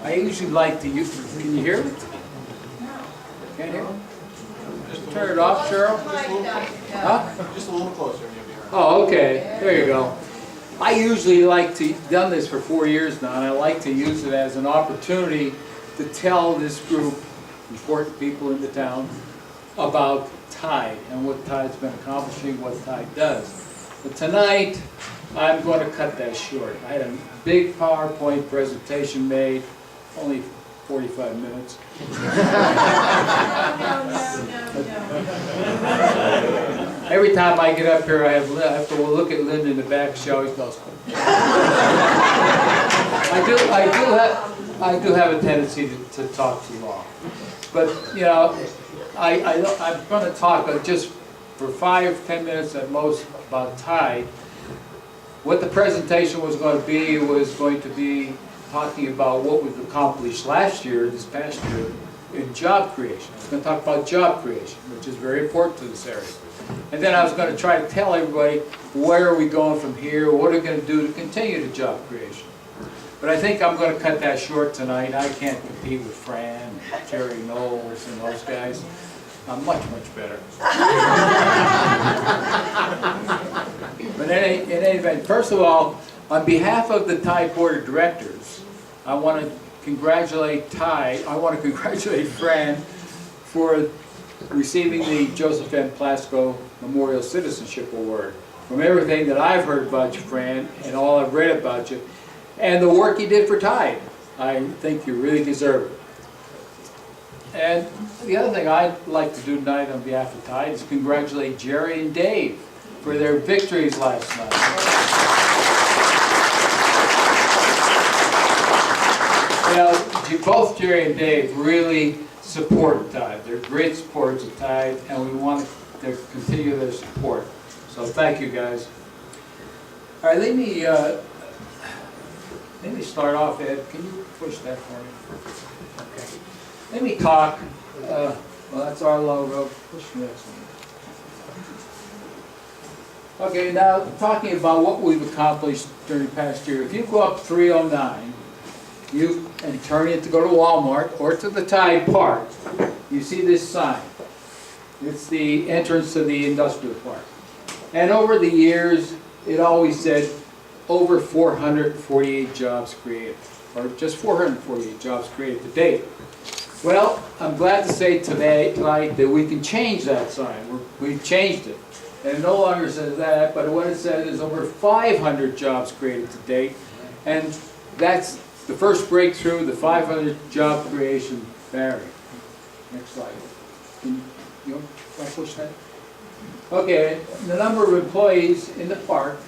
I usually like to use, can you hear me? Can't hear me? Just turn it off, Cheryl? Huh? Just a little closer and you'll be all right. Oh, okay, there you go. I usually like to, done this for 4 years now, and I like to use it as an opportunity to tell this group, important people in the town, about Tide and what Tide's been accomplishing, what Tide does. But tonight, I'm going to cut that short. I had a big PowerPoint presentation made, only 45 minutes. Every time I get up here, I have to look at Linda in the back. She always goes. I do have a tendency to talk too long, but you know, I'm going to talk just for 5-10 minutes at most about Tide. What the presentation was going to be talking about what we've accomplished last year, this past year, in job creation. I was going to talk about job creation, which is very important to this area. And then I was going to try to tell everybody where are we going from here, what are we going to do to continue the job creation. But I think I'm going to cut that short tonight. I can't compete with Fran, and Terry Knowles, and those guys. I'm much, much better. But in any event, first of all, on behalf of the Tide Board of Directors, I want to congratulate Tide, I want to congratulate Fran for receiving the Joseph M. Plasko Memorial Citizenship Award. From everything that I've heard about you, Fran, and all I've read about you, and the work you did for Tide, I think you really deserve it. And the other thing I'd like to do tonight on behalf of Tide is congratulate Jerry and Dave for their victories last night. You know, both Jerry and Dave really support Tide. They're great supporters of Tide, and we want to continue their support. So thank you, guys. All right, let me start off, Ed. Can you push that for me? Okay. Let me talk. Well, that's our logo. Push the next one. Okay, now talking about what we've accomplished during the past year. If you go up 309, and turn it to go to Walmart or to the Tide Park, you see this sign. It's the entrance to the industrial park. And over the years, it always said over 448 jobs created, or just 448 jobs created to date. Well, I'm glad to say tonight that we can change that sign. We've changed it. And it no longer says that, but what it says is over 500 jobs created to date. And that's the first breakthrough, the 500 job creation barrier. Next slide. Can you push that? Okay, the number of employees in the park,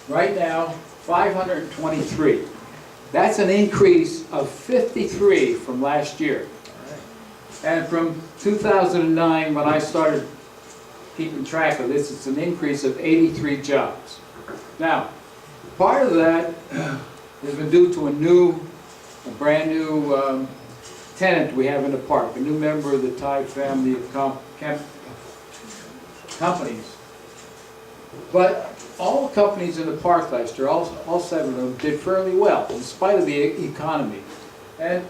right now, 523. That's an increase of 53 from last year. And from 2009, when I started keeping track of this, it's an increase of 83 jobs. Now, part of that has been due to a brand new tenant we have in the park, a new member of the Tide family of companies. But all the companies in the park last year, all 7 of them, did fairly well in spite of the economy. And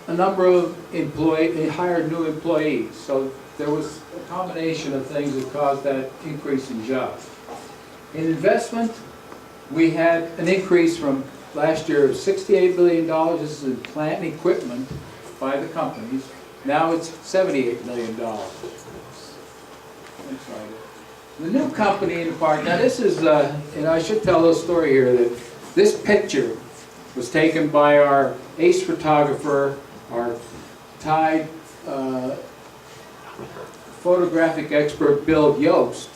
a number of they hired new employees. So there was a combination of things that caused that increase in jobs. In investment, we had an increase from last year of $68 billion. This is in plant and equipment by the companies. Now it's $78 million. The new company in the park, now this is, and I should tell a story here, that this picture was taken by our ace photographer, our Tide photographic expert, Bill Yost,